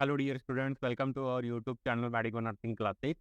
Hello dear students, welcome to our YouTube channel Medico Nursing Classes.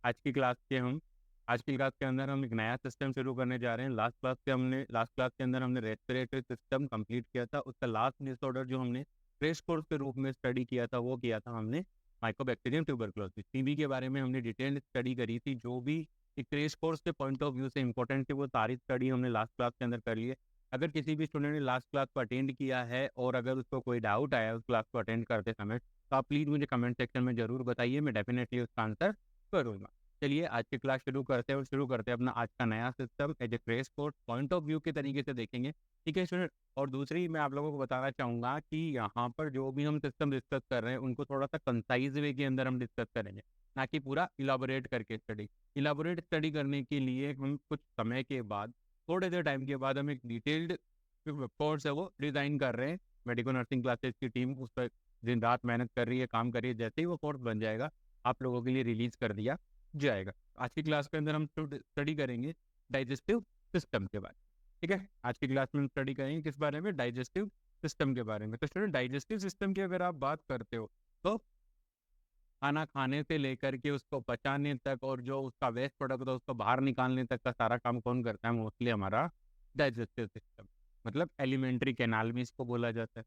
आज की class के हम आज की क्लास के अंदर हम एक नया सिस्टम शुरू करने जा रहे हैं। लास्ट क्लास के अंदर हमने रेस्पिरेटरी सिस्टम कंप्लीट किया था। उसका लास्ट डिसऑर्डर जो हमने क्रेश कोर्स के रूप में स्टडी किया था वो किया था हमने माइकोबैक्टीरियम ट्यूबरकुलोसिस टीबी के बारे में हमने डिटेल्ड स्टडी करी थी। जो भी क्रेश कोर्स के पॉइंट ऑफ व्यू से इंपॉर्टेंट थी वो सारी स्टडी हमने लास्ट क्लास के अंदर कर ली है। अगर किसी भी स्टूडेंट ने लास्ट क्लास को अटेंड किया है और अगर उसको कोई डाउट आया उस क्लास को अटेंड करते समय, तो आप प्लीज़ मुझे कमेंट सेक्शन में जरूर बताइए, मैं डेफिनेटली उसका आंसर करूँगा। चलिए आज की क्लास शुरू करते हैं अपना आज का नया system as a crash course point of view के तरीके से देखेंगे। ठीक है स्टूडेंट। और दूसरी मैं आप लोगों को बताना चाहूँगा कि यहाँ पर जो भी हम सिस्टम डिस्कस कर रहे हैं उनको थोड़ा सा कंसाइज वे के अंदर हम डिस्कस करेंगे, ना कि पूरा इलाबोरेट करके स्टडी। इलाबोरेट स्टडी करने के लिए हम कुछ समय के बाद, थोड़े देर टाइम के बाद, हम एक डिटेल्ड कोर्स है वो डिज़ाइन कर रहे हैं। मेडिकल नर्सिंग क्लासेस की टीम उस पर दिन रात मेहनत कर रही है, काम कर रही है। जैसे ही वो कोर्स बन जाएगा आप लोगों के लिए रिलीज कर दिया जाएगा। आज की क्लास के अंदर हम स्टडी करेंगे डाइजेस्टिव सिस्टम के बारे में। ठीक है, आज की क्लास में हम स्टडी करेंगे किस बारे में? डाइजेस्टिव सिस्टम के बारे में। तो स्टूडेंट, डाइजेस्टिव सिस्टम की अगर आप बात करते हो तो खाना खाने से लेकर के उसको पचाने तक और जो उसका वेस्ट प्रोडक्ट होता है उसको बाहर निकालने तक का सारा काम कौन करता है? मोस्टली हमारा डाइजेस्टिव सिस्टम, मतलब एलिमेंट्री कैनाल भी इसको बोला जाता है।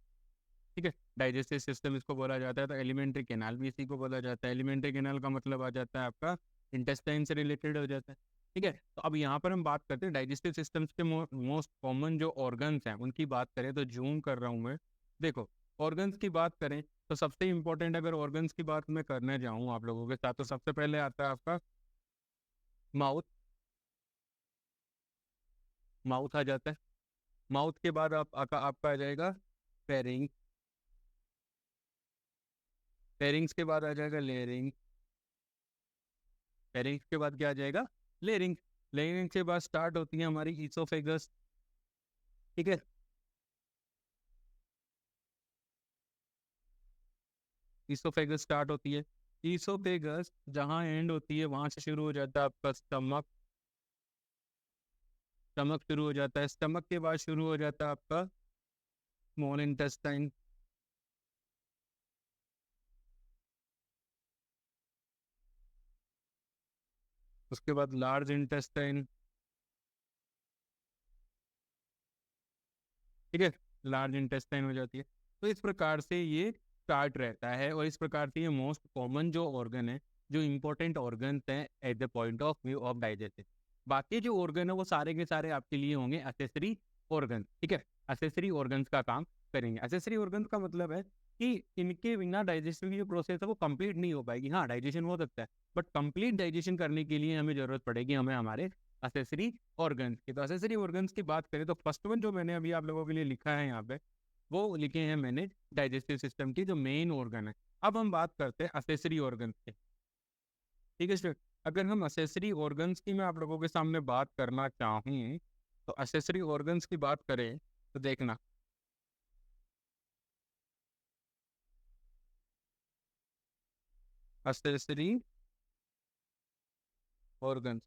ठीक है, डाइजेस्टिव सिस्टम इसको बोला जाता है, तो एलिमेंट्री कैनाल भी इसी को बोला जाता है। एलिमेंट्री कैनाल का मतलब आ जाता है आपका इंटेस्टाइन से रिलेटेड हो जाता है। ठीक है, तो अब यहाँ पर हम बात करते हैं डाइजेस्टिव सिस्टम्स के मोस्ट कॉमन जो ऑर्गन्स हैं उनकी बात करें तो जूम कर रहा हूँ मैं। देखो, ऑर्गन्स की बात करें तो सबसे इंपॉर्टेंट अगर ऑर्गन्स की बात मैं करने जाऊँ आप लोगों के साथ, तो सबसे पहले आता है आपका माउथ। माउथ आ जाता है। माउथ के बाद आपका आ जाएगा फेरिंग। फेरिंग्स के बाद आ जाएगा लेयरिंग। फेरिंग्स के बाद क्या आ जाएगा? लेयरिंग। लेयरिंग के बाद स्टार्ट होती है हमारी ईसोफेगस। ठीक है, ईसोफेगस स्टार्ट होती है। ईसोफेगस जहाँ एंड होती है वहां से शुरू हो जाता है आपका स्टमक। स्टमक शुरू हो जाता है। स्टमक के बाद शुरू हो जाता है आपका स्मॉल इंटेस्टाइन। उसके बाद लार्ज इंटेस्टाइन। ठीक है, लार्ज इंटेस्टाइन हो जाती है। तो इस प्रकार से ये स्टार्ट रहता है और इस प्रकार से ये मोस्ट कॉमन जो ऑर्गन है, जो इंपॉर्टेंट ऑर्गन हैं at the point of view of digestion. बाकी जो ऑर्गन है वो सारे के सारे आपके लिए होंगे एसेसरी ऑर्गन। ठीक है, एसेसरी ऑर्गन्स का काम करेंगे। एसेसरी ऑर्गन्स का मतलब है कि इनके बिना डाइजेशन की जो प्रोसेस है वो कंप्लीट नहीं हो पाएगी। हाँ, डाइजेशन हो सकता है बट कंप्लीट डाइजेशन करने के लिए हमें जरूरत पड़ेगी हमें हमारे असेसरी ऑर्गन्स की। तो असेसरी ऑर्गन्स की बात करें तो फर्स्ट वन जो मैंने अभी आप लोगों के लिए लिखा है यहाँ पे, वो लिखे हैं मैंने डाइजेस्टिव सिस्टम की जो मेन ऑर्गन है। अब हम बात करते हैं असेसरी ऑर्गन्स की। ठीक है सर, अगर हम असेसरी ऑर्गन्स की मैं आप लोगों के सामने बात करना चाहूँ तो असेसरी ऑर्गन्स की बात करें तो देखना, असेसरी ऑर्गन्स।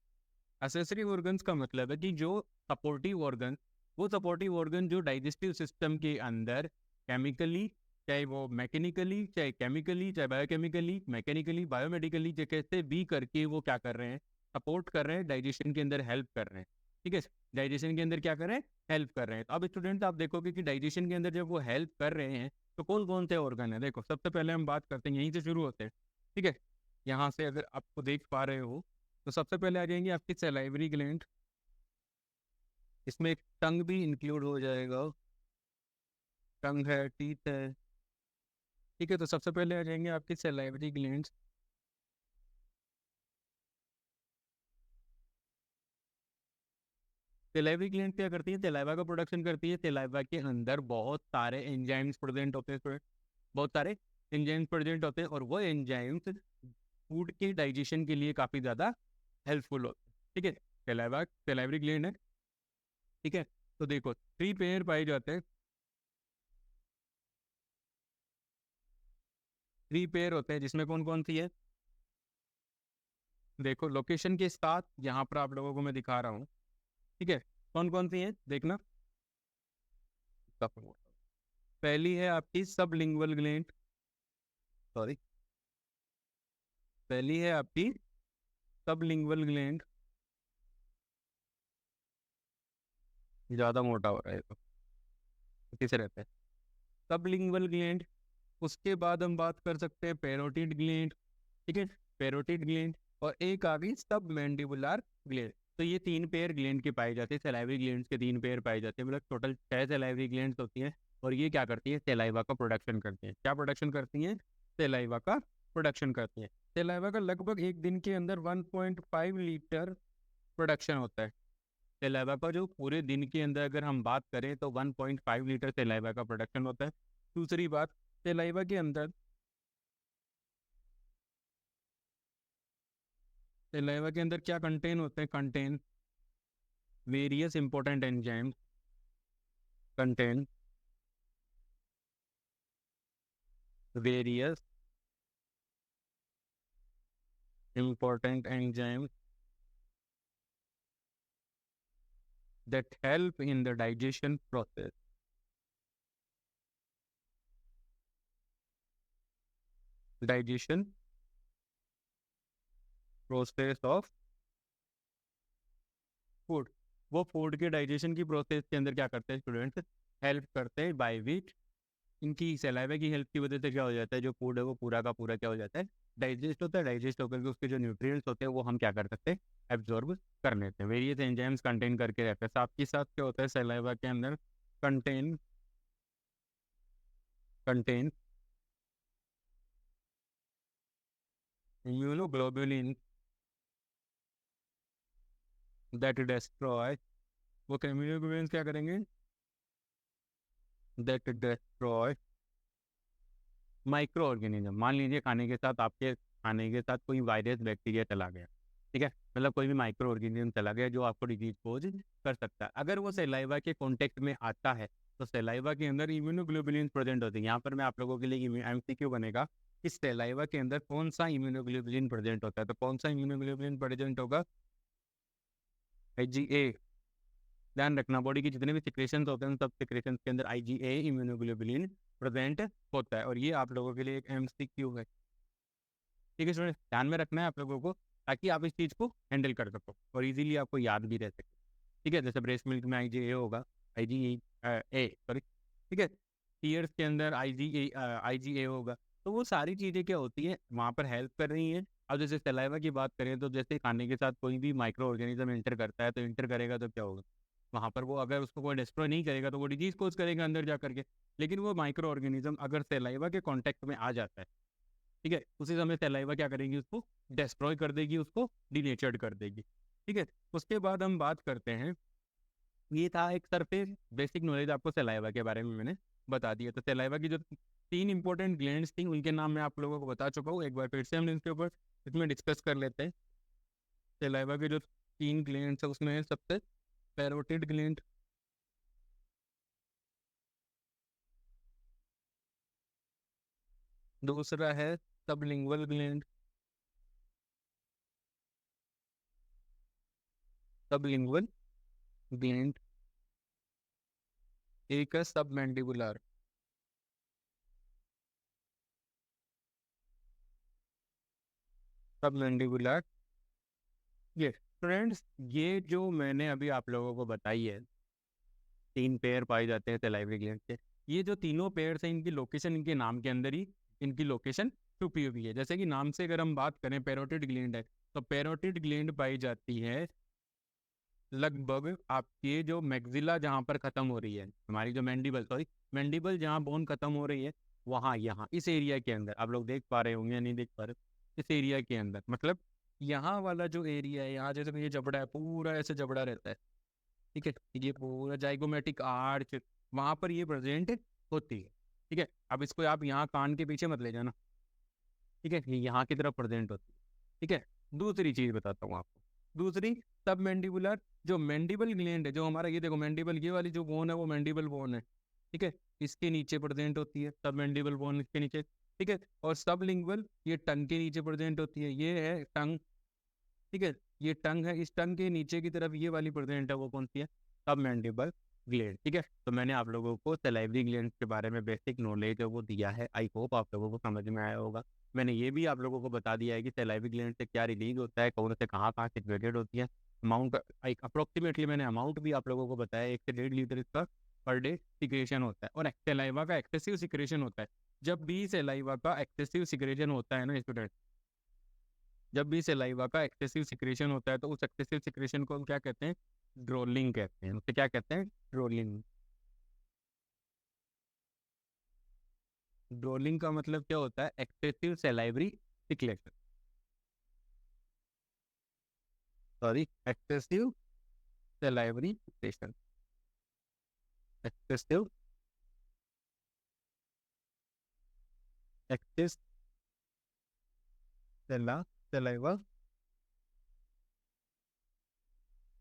असेसरी ऑर्गन्स का मतलब है कि जो सपोर्टिव ऑर्गन, वो सपोर्टिव ऑर्गन जो डाइजेस्टिव सिस्टम के अंदर केमिकली, चाहे वो मैकेनिकली, चाहे केमिकली, चाहे बायोकेमिकली, मैकेनिकली, बायोमेडिकली, कैसे भी करके वो क्या कर रहे हैं? सपोर्ट कर रहे हैं, डाइजेशन के अंदर हेल्प कर रहे हैं। ठीक है, डाइजेशन के अंदर क्या कर रहे हैं? हेल्प कर रहे हैं। तो अब स्टूडेंट आप देखोगे कि डाइजेशन के अंदर जब वो हेल्प कर रहे हैं तो कौन कौन से ऑर्गन है? देखो, सबसे पहले हम बात करते हैं, यहीं से शुरू होते हैं। ठीक है, यहाँ से अगर आपको देख पा रहे हो तो सबसे पहले आ जाएंगे आपकी सलाइवरी ग्लैंड। इसमें एक टंग भी इंक्लूड हो जाएगा। टंग है, टीथ है। ठीक है, तो सबसे पहले आ जाएंगे आपकी सलाइवरी ग्लैंड। सलाइवरी ग्लैंड क्या करती है? सलाइवा का प्रोडक्शन करती है। सलाइवा के अंदर बहुत सारे एंजाइम्स प्रेजेंट होते हैं स्टूडेंट, बहुत सारे एंजाइम्स प्रेजेंट होते हैं और वो एंजाइम्स फूड के डाइजेशन के लिए काफी ज्यादा हेल्पफुल होते हैं। ठीक है, सलाइवा सलाइवरी ग्लैंड है। ठीक है, तो देखो थ्री पेयर पाए जाते हैं। थ्री पेयर होते हैं जिसमें कौन कौन सी है? देखो लोकेशन के साथ यहाँ पर आप लोगों को मैं दिखा रहा हूँ। ठीक है, कौन कौन सी है देखना। पहली है आपकी सबलिंगुअल ग्लैंड। सॉरी, पहली है आपकी सबलिंगुअल ग्लैंड, ज्यादा मोटा हो रहा है तो किसे रहता है सबलिंगुअल ग्लैंड। उसके बाद हम बात कर सकते हैं पैरोटिड ग्लैंड, ठीक है, पैरोटिड ग्लैंड। और एक आ गई सब मैंडिबुलर ग्लैंड। तो ये तीन पेयर ग्लैंड के पाए जाते हैं, सलाइवरी ग्लैंड्स के तीन पेयर पाए जाते हैं, मतलब टोटल 6 सलाइवरी ग्लैंड्स होती हैं। और ये क्या करती है, सलाइवा का प्रोडक्शन करती हैं। क्या प्रोडक्शन करती हैं, सलाइवा का प्रोडक्शन करती हैं। सलाइवा का लगभग एक दिन के अंदर 1.5 लीटर प्रोडक्शन होता है। सलाइवा का जो पूरे दिन के अंदर अगर हम बात करें तो 1.5 लीटर सलाइवा का प्रोडक्शन होता है। दूसरी बात, सलाइवा के अंदर, सलाइवा के अंदर क्या कंटेन होते हैं, contain various important enzymes, contain various important enzymes that help in the digestion process, digestion process of food. वो फूड के डाइजेशन की प्रोसेस के अंदर क्या करते हैं स्टूडेंट्स, हेल्प करते हैं, बाय विच इनकी सलाइवा की हेल्प की वजह से क्या हो जाता है, जो फूड है वो पूरा का पूरा क्या हो जाता है, डाइजेस्ट होता है। डाइजेस्ट होकर के उसके जो न्यूट्रिएंट्स होते हैं वो हम क्या कर सकते हैं, एब्जॉर्ब कर लेते हैं। वेरियस एंजाइम्स कंटेन करके रहते हैं। साथ ही साथ क्या होता है सलाइवा के अंदर, contain contain immunoglobulin that destroy, वो इम्यूनोग्लोबुलिन क्या करेंगे, दैट डिस्ट्रॉय माइक्रो ऑर्गेनिज्म। मान लीजिए खाने के साथ, आपके खाने के साथ कोई वायरस बैक्टीरिया चला गया, ठीक है, मतलब कोई भी माइक्रो ऑर्गेनिज्म चला गया जो आपको डिजीज पोज कर सकता है। अगर वो सलाइवा के कांटेक्ट में आता है तो सलाइवा के अंदर इम्यूनोग्लोबुलिन प्रेजेंट होते हैं। यहाँ पर मैं आप लोगों के लिए एमसीक्यू बनेगा कि सलाइवा के अंदर कौन सा इम्यूनोग्लोबुलिन प्रेजेंट होता है। तो कौन सा इम्यूनोग्लोबुलिन प्रेजेंट होगा, आईजीए। ध्यान रखना, बॉडी के जितने भी सिक्रेशंस होते हैं सब सिक्रेशंस के अंदर आईजीए इम्यूनोग्लोबुलिन प्रेजेंट होता है। और ये आप लोगों के लिए एक एमसीक्यू है, ठीक है स्टूडेंट, ध्यान में रखना है आप लोगों को ताकि आप इस चीज़ को हैंडल कर सको और इजीली आपको याद भी रह सके। ठीक है, जैसे ब्रेस्ट मिल्क में आईजीए होगा, आईजीए ए सॉरी, ठीक है, टीयर्स के अंदर आईजीए होगा। तो वो सारी चीज़ें क्या होती है वहाँ पर हेल्प कर रही हैं। अब जैसे सलाइवा की बात करें तो जैसे खाने के साथ कोई भी माइक्रो ऑर्गेनिज्म इंटर करता है तो इंटर करेगा तो क्या होगा, वहाँ पर वो अगर उसको कोई डिस्ट्रॉय नहीं करेगा तो वो डिजीज कोज करेगा अंदर जा करके। लेकिन वो माइक्रो ऑर्गेनिज्म अगर सलाइवा के कॉन्टेक्ट में आ जाता है, ठीक है, उसी समय सलाइवा क्या करेगी, उसको डिस्ट्रॉय कर देगी, उसको डिनेचर्ड कर देगी। ठीक है, उसके बाद हम बात करते हैं, ये था एक सरफेस बेसिक नॉलेज आपको सलाइवा के बारे में मैंने बता दिया। तो सलाइवा की जो तीन इंपॉर्टेंट ग्लैंड्स थी उनके नाम मैं आप लोगों को बता चुका हूँ, एक बार फिर से हम इसके ऊपर इसमें डिस्कस कर लेते हैं। सलाइवा के जो तीन ग्लैंड्स है उसमें है सबसे पैरोटिड ग्लैंड, दूसरा है सबलिंगुअल ग्लैंड, सबलिंगुअल ग्लैंड, एक है सबमैंडिबुलर। सबमैंडिबुलर, ये फ्रेंड्स, ये जो मैंने अभी आप लोगों को बताई है, तीन पेयर पाए जाते हैं सलाइवरी ग्लैंड के, ये जो तीनों पेयर्स हैं इनकी लोकेशन इनके नाम के अंदर ही इनकी लोकेशन छुपी हुई है। जैसे कि नाम से अगर हम बात करें पैरोटिड ग्लैंड है, तो पैरोटिड ग्लैंड पाई जाती है लगभग आपके जो मैक्सिला जहाँ पर खत्म हो रही है, हमारी जो मैंडिबल सॉरी मैंडिबल जहाँ बोन खत्म हो रही है, वहाँ यहाँ इस एरिया के अंदर आप लोग देख पा रहे होंगे या नहीं देख पा रहे, इस एरिया के अंदर, मतलब यहाँ वाला जो एरिया है, यहाँ जैसे ये जबड़ा है पूरा ऐसे जबड़ा रहता है, ठीक है, ये पूरा जाइगोमेटिक आर्च वहां पर ये प्रेजेंट होती है। ठीक है, अब इसको आप यहाँ कान के पीछे मत ले जाना, ठीक है, ये यहाँ की तरफ प्रेजेंट होती है। ठीक है, दूसरी चीज बताता हूँ आपको, दूसरी सब मैंडिबुलर, जो मैंडिबल ग्लैंड है, जो हमारा ये देखो मैंडिबल ये वाली जो बोन है वो मैंडिबल बोन है, ठीक है, इसके नीचे प्रेजेंट होती है सब मैंडिबल बोन इसके नीचे, ठीक है। और सब लिंगुअल ये टंग के नीचे प्रेजेंट होती है, ये है टंग, ठीक है, ये टंग है, इस टंग के नीचे की तरफ ये वाली प्रेजेंट है वो कौन सी है, सब मैंडिबल ग्लैंड, ठीक है। तो मैंने आप लोगों को सलाइवरी ग्लैंड के बारे में बेसिक नॉलेज वो दिया है, आई होप आप लोगों को समझ में आया होगा। मैंने ये भी आप लोगों को बता दिया है कि सलाइवरी ग्लैंड से क्या रिलीज होता है, कौन से कहाँ कहाँ सिक्रेटेड होती है, अमाउंट एक अप्रोक्सीमेटली मैंने अमाउंट भी आप लोगों को बताया, 1 से 1.5 लीटर इसका पर डे सिक्रेशन होता है। और सलाइवा का एक्सेसिव सिक्रेशन होता है। जब भी सलाइवा का एक्सेसिव सिक्रेशन होता है ना स्टूडेंट, जब भी सलाइवा का एक्सेसिव सिक्रेशन होता है तो उस एक्सेसिव सिक्रेशन को हम क्या कहते हैं, ड्रोलिंग कहते हैं। उसे क्या कहते हैं, ड्रोलिंग। ड्रोलिंग का मतलब क्या होता है, excessive salivary secretion, sorry excessive salivary secretion, excessive excess saliva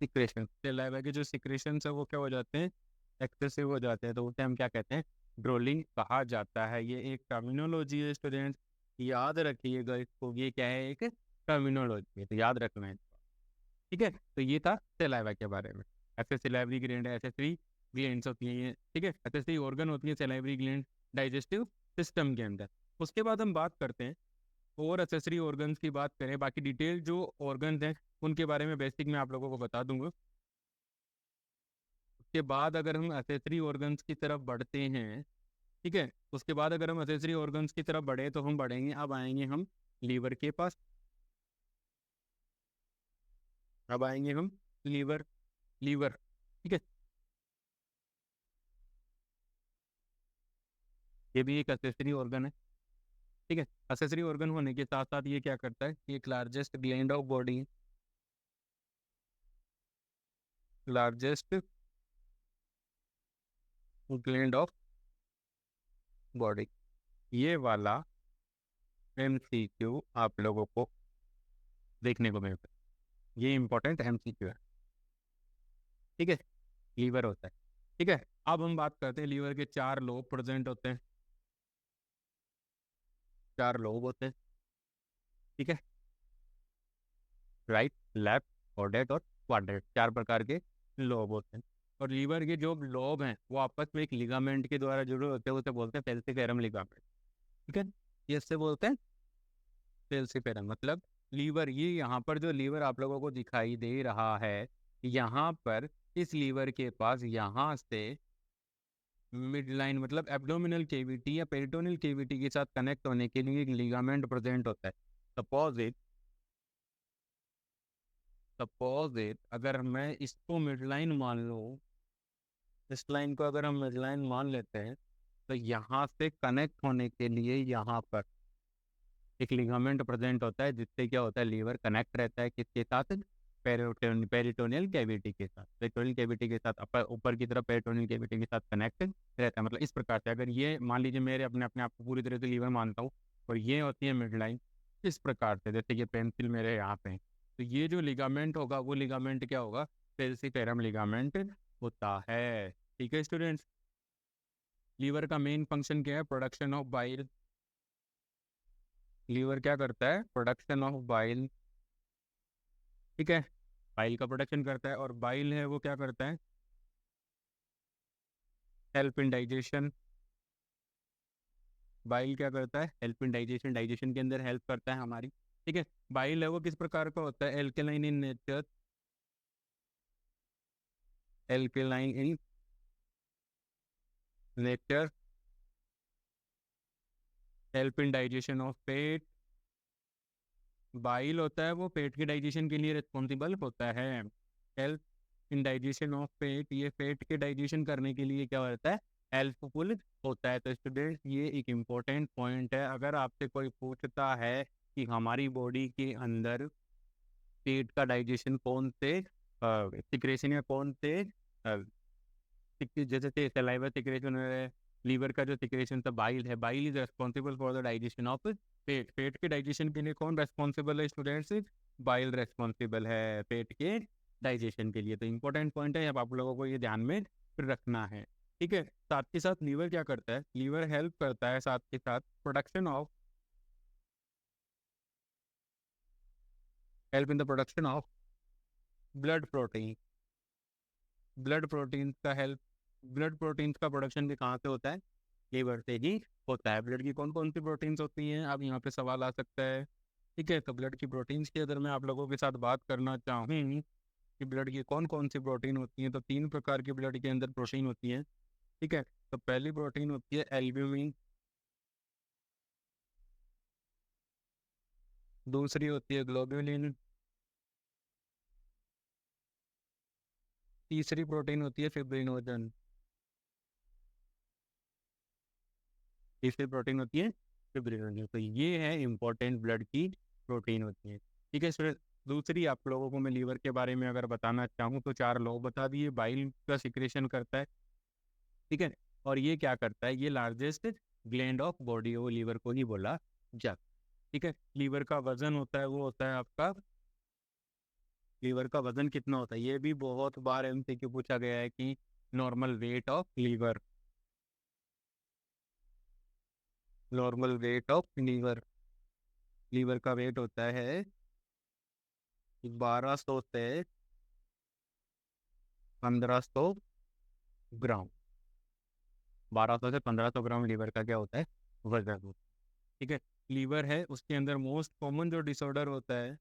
secretion. Saliva के जो सिक्रेशन है वो क्या हो जाते हैं, एक्सेसिव हो जाते हैं, तो उसे हम क्या कहते हैं, ड्रोलिंग कहा जाता है। ये एक टर्मिनोलॉजी है स्टूडेंट्स, याद रखिएगा इसको, ये क्या है, एक टर्मिनोलॉजी है, तो याद रखना है। ठीक है, तो ये था सलाइवा के बारे में। ऐसे सलाइवरी ग्लैंड है, ऐसे 3 ग्लैंड्स होती हैं ये, ठीक है, ऐसे 3 ऑर्गन होती हैं सलाइवरी ग्लैंड डाइजेस्टिव सिस्टम के अंदर। उसके बाद हम बात करते हैं और एक्सेसरी ऑर्गन्स की बात करें, बाकी डिटेल जो ऑर्गन्स हैं उनके बारे में बेसिक मैं आप लोगों को बता दूंगा। उसके बाद अगर हम एक्सेसरी ऑर्गन्स की तरफ बढ़ते हैं, ठीक है, उसके बाद अगर हम एक्सेसरी ऑर्गन्स की तरफ बढ़े तो हम बढ़ेंगे, अब आएंगे हम लीवर के पास, अब आएंगे हम लीवर, लीवर, ठीक है, ये भी एक एक्सेसरी ऑर्गन है, ठीक है। एक्सेसरी ऑर्गन होने के साथ साथ ये क्या करता है, ये एक लार्जेस्ट ग्लैंड ऑफ बॉडी है, लार्जेस्ट ग्लैंड ऑफ बॉडी। ये वाला एमसीक्यू आप लोगों को देखने को मिलता है, ये इंपॉर्टेंट एमसीक्यू है, ठीक है, लीवर होता है, ठीक है। अब हम बात करते हैं लीवर के 4 लोब प्रेजेंट होते हैं, 4 लोब होते हैं, ठीक है, राइट, लेफ्ट, ऑर्डेट और क्वाड्रेंट, 4 प्रकार के लोब होते हैं। और लीवर के जो लोब हैं वो आपस में एक लिगामेंट के द्वारा जुड़े होते हैं, उसे बोलते हैं पेल्सिफेरम लिगामेंट, ठीक है, ये इससे बोलते हैं पेल्सिफेरम। मतलब लीवर, ये यहाँ पर जो लीवर आप लोगों को दिखाई दे रहा है, यहाँ पर इस लीवर के पास यहाँ से मिड लाइन मतलब एब्डोमिनल केविटी या पेरिटोनियल केविटी के साथ कनेक्ट होने के लिए एक लिगामेंट प्रेजेंट होता है। सपोज इट, सपोज इट अगर मैं इसको मिड लाइन मान लूँ, इस लाइन को अगर हम मिड लाइन मान लेते हैं, तो यहाँ से कनेक्ट होने के लिए यहाँ पर एक लिगामेंट प्रेजेंट होता है, जिससे क्या होता है, लीवर कनेक्ट रहता है किसके साथ, पेरिटोनियल कैविटी के साथ, पेरिटोनियल कैविटी के साथ अपर ऊपर की तरफ पेरिटोनियल कैविटी के साथ कनेक्ट रहता है। मतलब इस प्रकार से, अगर ये मान लीजिए मेरे अपने आप को पूरी तरह से लीवर मानता हूँ, और ये होती है मिड लाइन, इस प्रकार से जैसे ये पेंसिल मेरे यहाँ पे है, तो ये जो लिगामेंट होगा वो लिगामेंट क्या होगा, पेल्सिफेरम लिगामेंट होता है, ठीक है स्टूडेंट्स। लीवर का मेन फंक्शन क्या है, प्रोडक्शन ऑफ बाइल। लीवर क्या करता है, प्रोडक्शन ऑफ बाइल, ठीक है, बाइल का प्रोडक्शन करता है। और बाइल है वो क्या करता है, हेल्प इन डाइजेशन। बाइल क्या करता है, हेल्प इन डाइजेशन, डाइजेशन के अंदर हेल्प करता है हमारी, ठीक है। बाइल है वो किस प्रकार का होता है, alkaline in nature, alkaline in nature, help in digestion of pet. Bile होता है वो पेट के डाइजेशन के लिए रिस्पॉन्सिबल होता है, हेल्प इन डाइजेशन ऑफ पेट, ये पेट के डाइजेशन करने के लिए क्या होता है, हेल्पफुल होता है। तो स्टूडेंट्स ये एक इम्पोर्टेंट पॉइंट है, अगर आपसे कोई पूछता है कि हमारी बॉडी के अंदर पेट का डाइजेशन कौन से सिक्रेशन या कौन से जैसे से सलाइवा सिक्रेशन है, लीवर का जो सिक्रेशन था बाइल है, bile is responsible for the digestion of पेट, पेट के डाइजेशन के लिए कौन रेस्पॉन्सिबल है स्टूडेंट्स, बाइल रेस्पॉन्सिबल है पेट के डाइजेशन के लिए। तो इंपॉर्टेंट पॉइंट है, अब आप लोगों को ये ध्यान में रखना है, ठीक है। साथ के साथ लीवर क्या करता है, लीवर हेल्प करता है साथ के साथ production of, help in the production of blood protein, blood protein का हेल्प ब्लड प्रोटीन्स का प्रोडक्शन भी कहाँ से होता है? लीवर से ही होता है। ब्लड की कौन कौन सी प्रोटीन्स होती हैं, अब यहाँ पे सवाल आ सकता है। ठीक है, तो ब्लड की प्रोटीन्स की अगर मैं आप लोगों के साथ बात करना चाहूँ कि ब्लड की कौन कौन सी प्रोटीन होती हैं, तो 3 प्रकार की ब्लड के अंदर प्रोटीन होती हैं। ठीक है, तो पहली प्रोटीन होती है एल्ब्यूमिन, दूसरी होती है ग्लोब्यूलिन, तीसरी प्रोटीन होती है फिब्रिनोजन, तीसरी प्रोटीन होती है फिब्रिनोजन। तो ये है इंपॉर्टेंट ब्लड की प्रोटीन होती है। ठीक है, फिर दूसरी आप लोगों को मैं लीवर के बारे में अगर बताना चाहूँ तो 4 लॉ बता दिए। बाइल का सिक्रेशन करता है, ठीक है, और ये क्या करता है, ये लार्जेस्ट ग्लैंड ऑफ बॉडी, वो लीवर को ही बोला जाता है। ठीक है, लीवर का वजन होता है वो होता है आपका, लीवर का वजन कितना होता है, ये भी बहुत बार एमसीक्यू पूछा गया है कि normal weight of liver, normal weight of liver, liver का वेट होता है 1200 से 1500 ग्राम, 1200 से 1500 ग्राम लीवर का क्या होता है, वजन होता है। ठीक है, लीवर है उसके अंदर मोस्ट कॉमन जो डिसऑर्डर होता है,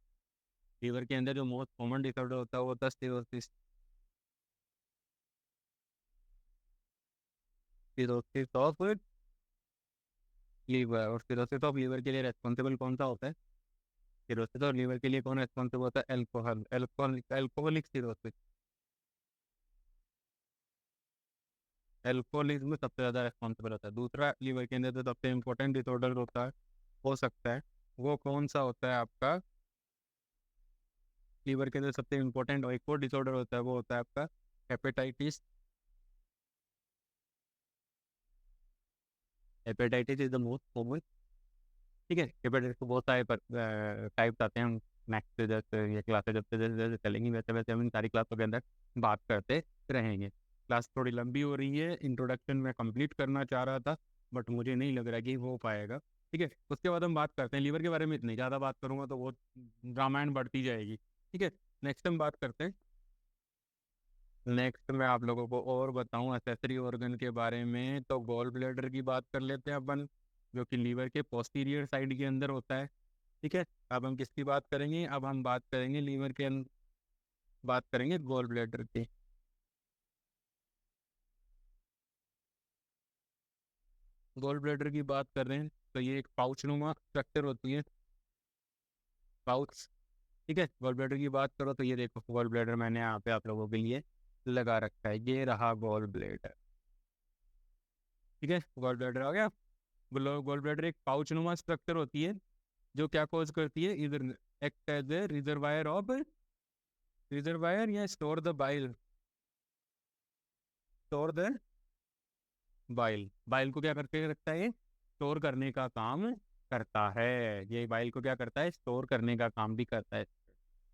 लीवर के अंदर जो मोस्ट कॉमन डिसऑर्डर होता है वो होता है सिरोसिस, सिरोसिस ऑफ लीवर। और सिरोसिस ऑफ लीवर के लिए रेस्पॉन्सिबल कौन सा होता है, सिरोसिस ऑफ लीवर के लिए कौन रेस्पॉन्सिबल होता है, एल्कोहल, एल्कोहलिक सिरोसिस, एल्कोहलिज्म सबसे ज़्यादा रेस्पॉन्सिबल होता है। दूसरा लीवर के अंदर जो सबसे इंपॉर्टेंट डिसऑर्डर होता है, हो सकता है, वो कौन सा होता है आपका, लीवर के अंदर सबसे इंपॉर्टेंट और एक और डिसऑर्डर होता है वो होता है आपका hepatitis, hepatitis is the most common. ठीक है, हेपेटाइटिस को बहुत सारे टाइप्स आते हैं, हम नेक्स्ट जैसे ये क्लासेज जब जैसे जैसे चलेंगी वैसे वैसे हम इन सारी क्लासों के अंदर बात करते रहेंगे। क्लास थोड़ी लंबी हो रही है, इंट्रोडक्शन में कंप्लीट करना चाह रहा था बट मुझे नहीं लग रहा कि हो पाएगा। ठीक है, उसके बाद हम बात करते हैं लीवर के बारे में, इतनी ज़्यादा बात करूंगा तो वो रामायण बढ़ती जाएगी। ठीक है, नेक्स्ट हम बात करते हैं, नेक्स्ट मैं आप लोगों को और बताऊं एक्सेसरी ऑर्गन के बारे में, तो गॉल ब्लैडर की बात कर लेते हैं अपन, जो कि लीवर के पोस्टीरियर साइड के अंदर होता है। ठीक है, अब हम किसकी बात करेंगे, अब हम बात करेंगे लीवर के बात करेंगे गॉल ब्लैडर की। गॉल ब्लैडर की बात कर रहे हैं तो ये एक पाउच नुमा स्ट्रक्चर होती है, पाउच। ठीक है, गॉल ब्लैडर की बात करो तो ये देखो गॉल ब्लैडर मैंने यहाँ पे आप लोगों के लिए लगा रखा है, ये रहा गॉल ब्लैडर। ठीक है, गॉल ब्लैडर आ गया। गॉल ब्लैडर एक पाउच नुमा स्ट्रक्चर होती है जो क्या कॉज करती है, इधर act as a reservoir of, reservoir या store the bile, store the bile, bile को क्या करके रखता है, स्टोर करने का काम करता है। ये बाइल को क्या करता है, स्टोर करने का काम भी करता है।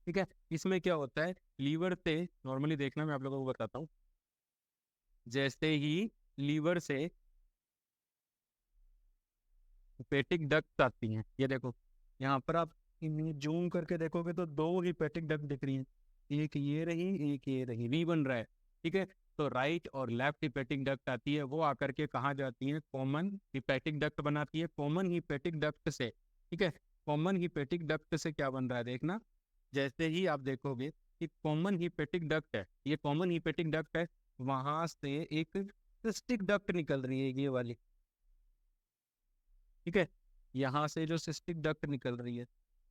ठीक है, इसमें क्या होता है, लीवर से नॉर्मली देखना, मैं आप लोगों को बताता हूँ, जैसे ही लीवर से हेपेटिक डक्ट आती हैं, ये देखो यहाँ पर आप जूम करके देखोगे तो 2 हेपेटिक डक्ट दिख रही हैं, एक ये रही एक ये रही, री बन रहा है। ठीक है, तो राइट और लेफ्ट हिपेटिक डक्ट आती है, वो आकर के कहाँ जाती है, कॉमन हिपेटिक डक्ट बनाती है, कॉमन हिपेटिक डक्ट से। ठीक है, कॉमन हिपेटिक डक्ट से क्या बन रहा है देखना, जैसे ही आप देखोगे कि कॉमन हिपेटिक डक्ट है, ये कॉमन हिपेटिक डक्ट है, वहां से एक सिस्टिक डक्ट निकल रही है ये वाली। ठीक है, यहाँ से जो सिस्टिक डक्ट निकल रही है,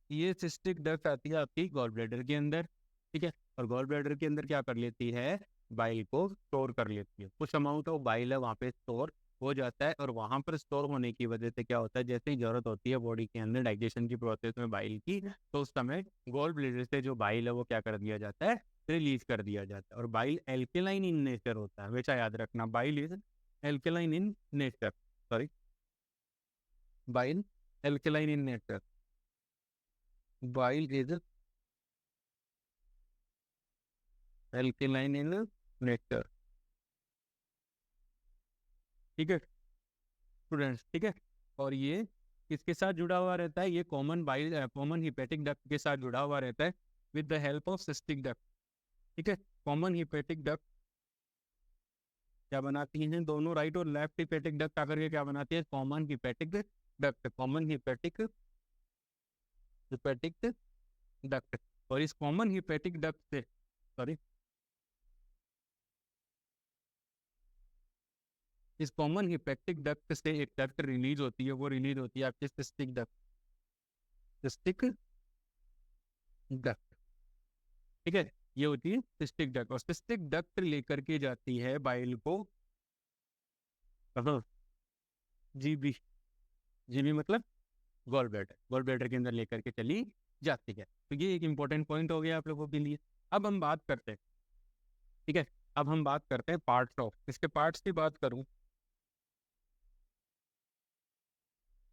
ये सिस्टिक डक्ट आती है आपकी गॉल ब्लैडर के अंदर। ठीक है, और गॉल ब्लैडर के अंदर क्या कर लेती है, बाइल को स्टोर कर लेती है, कुछ अमाउंट ऑफ बाइल है वहाँ पे स्टोर हो जाता है, और वहाँ पर स्टोर होने की वजह से क्या होता है, जैसे ही जरूरत होती है बॉडी के अंदर डाइजेशन की प्रोसेस में बाइल की, तो उस समय गॉल ब्लैडर से जो बाइल है वो क्या कर दिया जाता है, रिलीज कर दिया जाता है। और बाइल एल्केलाइन इन नेचर होता है, हमेशा याद रखना, bile is alkaline in nature, sorry, bile alkaline in nature, bile is alkaline in nature. ठीक है स्टूडेंट्स, ठीक है, और ये किसके साथ जुड़ा हुआ रहता है, ये common bile common hepatic duct के साथ जुड़ा हुआ रहता है with the help of cystic duct. ठीक है, कॉमन हिपेटिक डक्ट क्या बनाती हैं? दोनों राइट और लेफ्ट हिपैटिक डक्ट आकर के क्या बनाती है? Common hepatic duct, common hepatic hepatic duct. और इस कॉमन हिपैटिक डक्ट से, सॉरी, इस कॉमन हिपैटिक डक्ट से एक डक्ट रिलीज होती है, वो रिलीज होती है आपकी सिस्टिक डक्ट, सिस्टिक डक्ट। ठीक है, ये होती है सिस्टिक डक्ट। और सिस्टिक डक्ट लेकर के जाती है बाइल को कहाँ? जीबी, जीबी मतलब गॉल ब्लैडर, गॉल ब्लैडर के अंदर लेकर के चली जाती है। तो ये एक इंपॉर्टेंट पॉइंट हो गया आप लोगों के लिए। अब हम बात करते हैं, ठीक है, अब हम बात करते हैं पार्ट्स ऑफ, इसके पार्ट्स की बात करूं,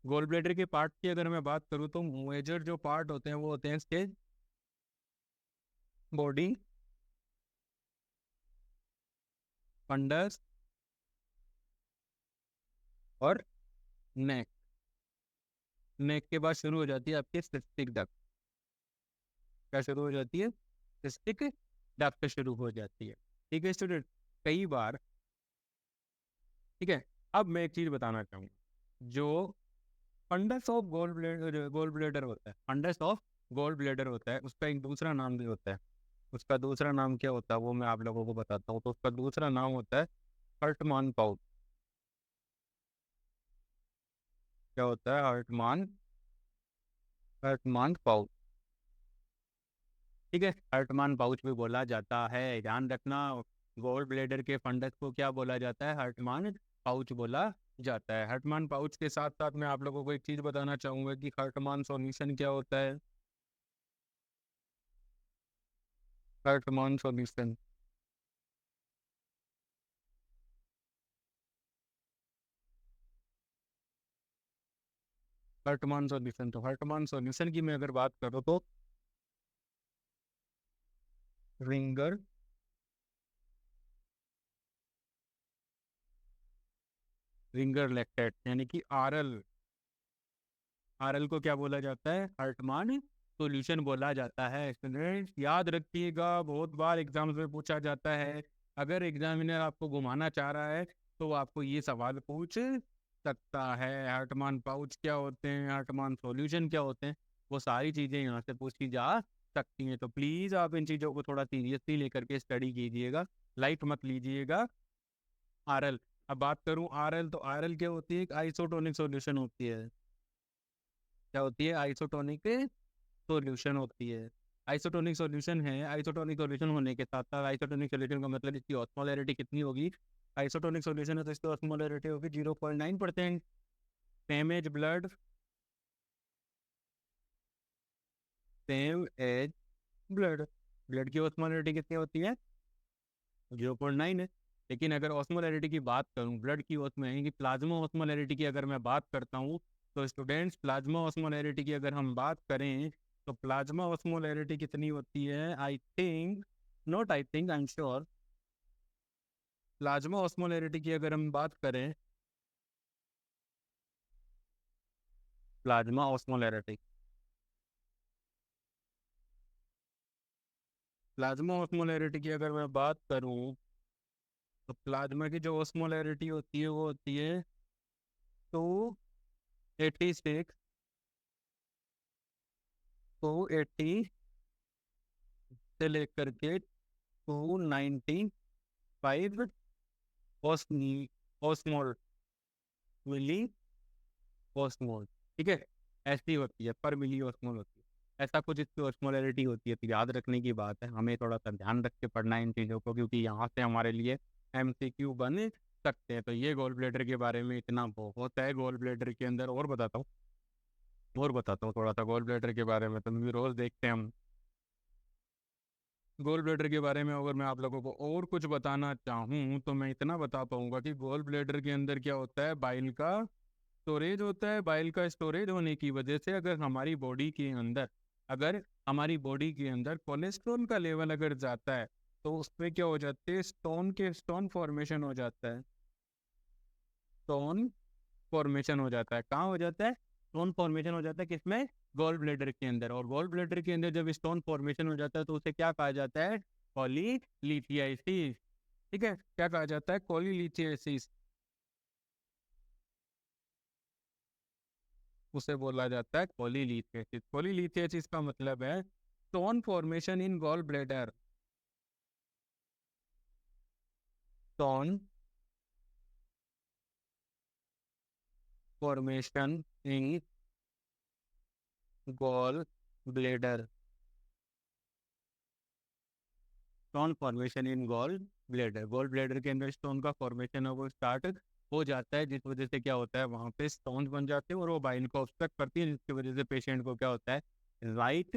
गोल ब्लैडर के पार्ट की अगर मैं बात करूं तो मेजर जो पार्ट होते हैं वो होते हैं इसके बॉडी, फंडस और नेक। नेक के बाद शुरू हो जाती है आपकी सिस्टिक डक्ट। क्या शुरू हो जाती है? सिस्टिक डक्ट शुरू हो जाती है। ठीक है स्टूडेंट, कई बार, ठीक है, अब मैं एक चीज बताना चाहूंगा, जो फंडस ऑफ गोल ब्लेडर होता है, फंडस ऑफ गोल ब्लेडर होता है, उसका एक दूसरा नाम भी होता है। उसका दूसरा नाम क्या होता है वो मैं आप लोगों को बताता हूँ। तो उसका दूसरा नाम होता है हर्टमान पाउच। क्या होता है? हर्टमान, हर्टमान पाउच। ठीक है, हर्टमान पाउच भी बोला जाता है, ध्यान रखना। गोल ब्लेडर के फंडस को क्या बोला जाता है? हर्टमान पाउच बोला जाता है। हर्टमान पाउच के साथ साथ मैं आप लोगों को एक चीज बताना चाहूंगा कि हर्टमान सॉल्यूशन क्या होता है। हर्टमान सॉल्यूशन, हर्टमान सॉल्यूशन, तो हर्टमान सॉल्यूशन की मैं अगर बात करूँ तो रिंगर, रिंगर लैक्टेट यानी कि आरएल, आरएल को क्या बोला जाता है? हर्टमान सॉल्यूशन बोला जाता है। स्टूडेंट्स याद रखिएगा, बहुत बार एग्जाम्स में पूछा जाता है। अगर एग्जामिनर आपको घुमाना चाह रहा है तो वो आपको ये सवाल पूछ सकता है, हर्टमान पाउच क्या होते हैं, हर्टमान सॉल्यूशन क्या होते हैं। वो सारी चीजें यहाँ से पूछी जा सकती हैं। तो प्लीज आप इन चीजों को थोड़ा सीरियसली लेकर के स्टडी कीजिएगा, लाइट मत लीजिएगा। आरएल, अब बात करूं आरएल, तो आरएल क्या होती है? एक आइसोटोनिक सॉल्यूशन होती है। क्या होती है? आइसोटोनिक सॉल्यूशन होती है। आइसोटोनिक सॉल्यूशन है, आइसोटोनिक सॉल्यूशन होने के साथ साथ आइसोटोनिक सॉल्यूशन का मतलब इसकी ऑस्मोलैरिटी कितनी होगी? आइसोटोनिक सॉल्यूशन है तो इसकी ऑस्मोलैरिटी होगी 0.9%। Same as blood, same as blood, blood की ऑस्मोलैरिटी कितनी होती है? 0.9 है। लेकिन अगर ऑस्मोलैरिटी की बात करूं, ब्लड की यानी कि प्लाज्मा ऑस्मोलैरिटी की अगर मैं बात करता हूं, तो स्टूडेंट्स प्लाज्मा ऑस्मोलैरिटी की अगर हम बात करें तो प्लाज्मा ऑस्मोलैरिटी कितनी होती है? I think, not I think, I am sure, plasma osmolarity की अगर हम बात करें, प्लाज्मा ऑस्मोलैरिटी, प्लाज्मा ऑस्मोलैरिटी की अगर मैं बात करूं तो प्लाज्मा की जो ऑस्मोलैरिटी होती है वो होती है 286, 280 से लेकर के 295 ऑस्मोल, मिली ऑस्मोल। ठीक है, ऐसी होती है, पर मिली ऑस्मोल होती है, ऐसा कुछ इसकी ऑस्मोलैरिटी होती है। तो याद रखने की बात है, हमें थोड़ा सा ध्यान रख के पढ़ना है इन चीज़ों को, क्योंकि यहाँ से हमारे लिए एमसीक्यू बन सकते हैं। तो ये गोल ब्लेडर के बारे में इतना बहुत है। गोल ब्लेडर के अंदर और बताता हूँ, और बताता हूँ थोड़ा सा गोल ब्लेडर के बारे में। तो भी रोज देखते हैं हम गोल ब्लेडर के बारे में। अगर मैं आप लोगों को और कुछ बताना चाहूँ तो मैं इतना बता पाऊंगा कि गोल ब्लेडर के अंदर क्या होता है? बाइल का स्टोरेज होता है। बाइल का स्टोरेज होने की वजह से अगर हमारी बॉडी के अंदर, अगर हमारी बॉडी के अंदर कोलेस्ट्रॉल का लेवल अगर जाता है तो उसमें क्या हो जाते हैं? स्टोन फॉर्मेशन हो जाता है। स्टोन फॉर्मेशन हो जाता है। कहाँ हो जाता है? स्टोन फॉर्मेशन हो जाता है, किसमें? गोल ब्लेडर के अंदर। और गोल ब्लेडर के अंदर जब स्टोन फॉर्मेशन हो जाता है तो उसे क्या कहा जाता है? पॉलीलिथियासिस। ठीक है, क्या कहा जाता है, कोलिलिथियासिस, उसे बोला जाता है कोलिलिथियासिस। कोलिलिथियासिस का मतलब है stone formation in gall bladder, stone formation in gall bladder, stone formation in gall bladder के अंदर स्टोन का फॉर्मेशन है वो स्टार्ट हो जाता है, जिस वजह से क्या होता है वहां पे स्टोन बन जाते हैं और वो बाइल को ऑब्स्ट्रक्ट करती है, जिसकी वजह से पेशेंट को क्या होता है, राइट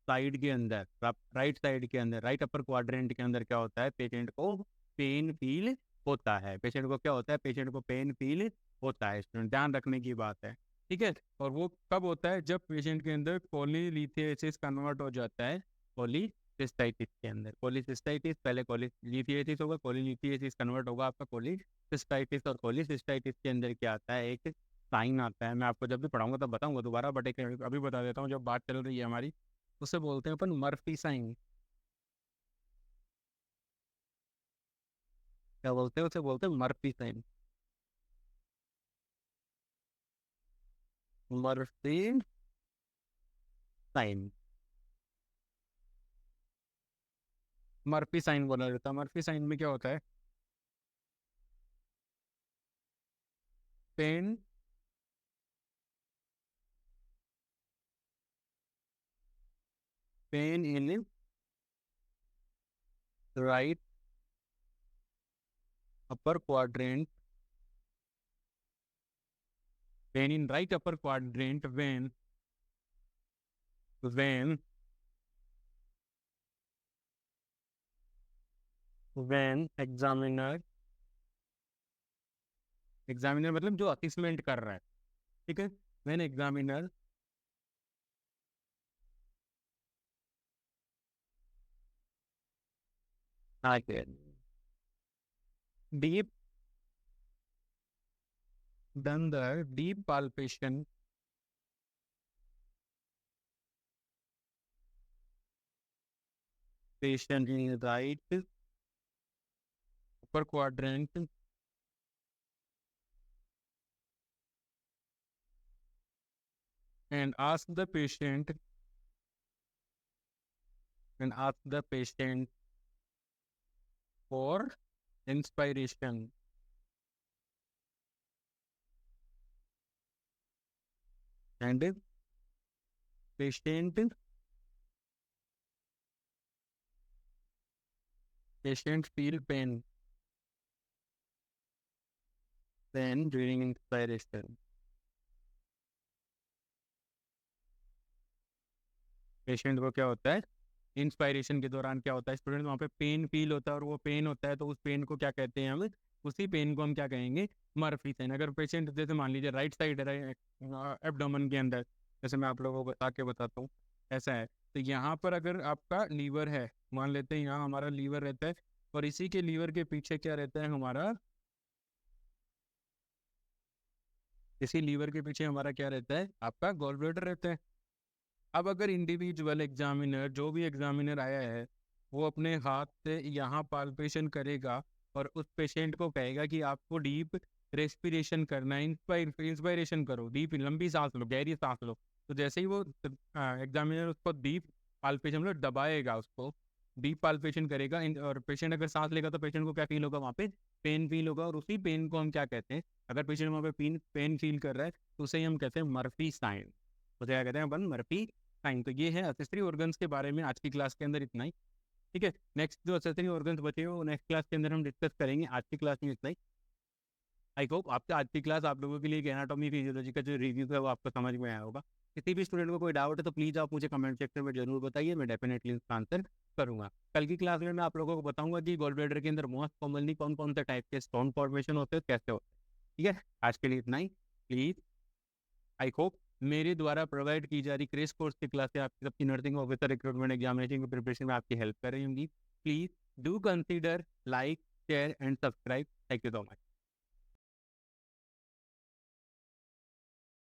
साइड के अंदर, राइट साइड के अंदर, राइट अपर क्वाड्रेंट के अंदर क्या होता है, पेशेंट को पेन फील होता है। पेशेंट को क्या होता है, पेशेंट को पेन फील होता है, स्टूडेंट ध्यान रखने की बात है। ठीक है, और वो कब होता है, जब पेशेंट के अंदर कोलिलिथियासिस कन्वर्ट हो जाता है कोलिसिस्टाइटिस के अंदर। कोलिसिस्टाइटिस पहले कोलिलिथियासिस होगा, कोलिलिथियासिस कन्वर्ट होगा आपका कोलिसिस्टाइटिस, और कोलिसिस्टाइटिस के अंदर क्या आता है, एक साइन आता है। मैं आपको जब भी पढ़ाऊंगा तब बताऊंगा दोबारा, बट एक अभी बता देता हूँ, जब बात चल रही है हमारी, उसे बोलते हैं अपन मर्फी साइन। क्या बोलते हैं, उसे बोलते हैं Murphy sign, Murphy sign, Murphy sign बोला जाता है। मर्फी साइन में क्या होता है, pain pain in right upper quadrant, pain in right upper quadrant when when examiner मतलब जो असेसमेंट कर रहा है, ठीक है, when examiner deep done the deep palpation patient in right upper quadrant and ask the patient for inspiration and patient feel pain during inspiration। Patient को क्या होता है, इंस्पायरेशन के दौरान क्या होता है, स्टूडेंट वहाँ पे पेन फील होता है, और वो पेन होता है तो उस पेन को क्या कहते हैं हम, उसी पेन को हम क्या कहेंगे, मर्फी साइन। अगर पेशेंट जैसे मान लीजिए राइट साइड है एब्डोमेन के अंदर, जैसे मैं आप लोगों को बता के बताता हूँ, ऐसा है, तो यहाँ पर अगर आपका लीवर है, मान लेते हैं यहाँ हमारा लीवर रहता है, और इसी के लीवर के पीछे क्या रहता है हमारा, इसी लीवर के पीछे हमारा क्या रहता है, आपका गॉल ब्लैडर रहता है। अब अगर इंडिविजुअल एग्जामिनर, जो भी एग्जामिनर आया है, वो अपने हाथ से यहाँ पाल्पेशन करेगा और उस पेशेंट को कहेगा कि आपको डीप रेस्पिरेशन करना है, इंस्पायरेशन करो, डीप लंबी सांस लो, गहरी सांस लो। तो जैसे ही वो एग्जामिनर उसको डीप पाल्पेशन मतलब दबाएगा, उसको डीप पाल्पेशन करेगा, और पेशेंट अगर सांस लेगा तो पेशेंट को क्या फील होगा, वहाँ पे पेन फील होगा, और उसी पेन को हम क्या कहते हैं, अगर पेशेंट वहाँ पे पेन फील कर रहा है तो उसे ही हम कहते हैं मर्फी साइन। तो क्या कहते हैं अपन, मर्फी साइन। तो ये है एक्सेसरी ऑर्गन्स के बारे में आज की क्लास के अंदर इतना ही। ठीक है, नेक्स्ट जो एक्सेसरी ऑर्गन्स बचे हो नेक्स्ट क्लास के अंदर हम डिस्कस करेंगे, आज की क्लास में इतना ही। आई होप आपका आज की क्लास आप लोगों के लिए एनाटॉमी फिजियोलॉजी का जो रिव्यू है वो आपको समझ में आया होगा। किसी भी स्टूडेंट को कोई डाउट है तो प्लीज़ आप मुझे कमेंट सेक्शन में जरूर बताइए, मैं डेफिनेटली उसका आंसर करूंगा। कल की क्लास में मैं आप लोगों को बताऊंगा कि गॉल ब्लैडर के अंदर मोस्ट कॉमनली कौन कौन से टाइप के स्टोन फॉर्मेशन होते हैं, कैसे होते हैं। ठीक है, आज के लिए इतना ही। प्लीज़ आई होप मेरे द्वारा प्रोवाइड की जा रही क्रेश कोर्स की क्लासें आपकी सबकी नर्सिंग ऑफिसर रिक्रूटमेंट एग्जामिनेशन की प्रिपरेशन में आपकी हेल्प कर रही होंगी। Please do consider like share and subscribe. Thank you so much.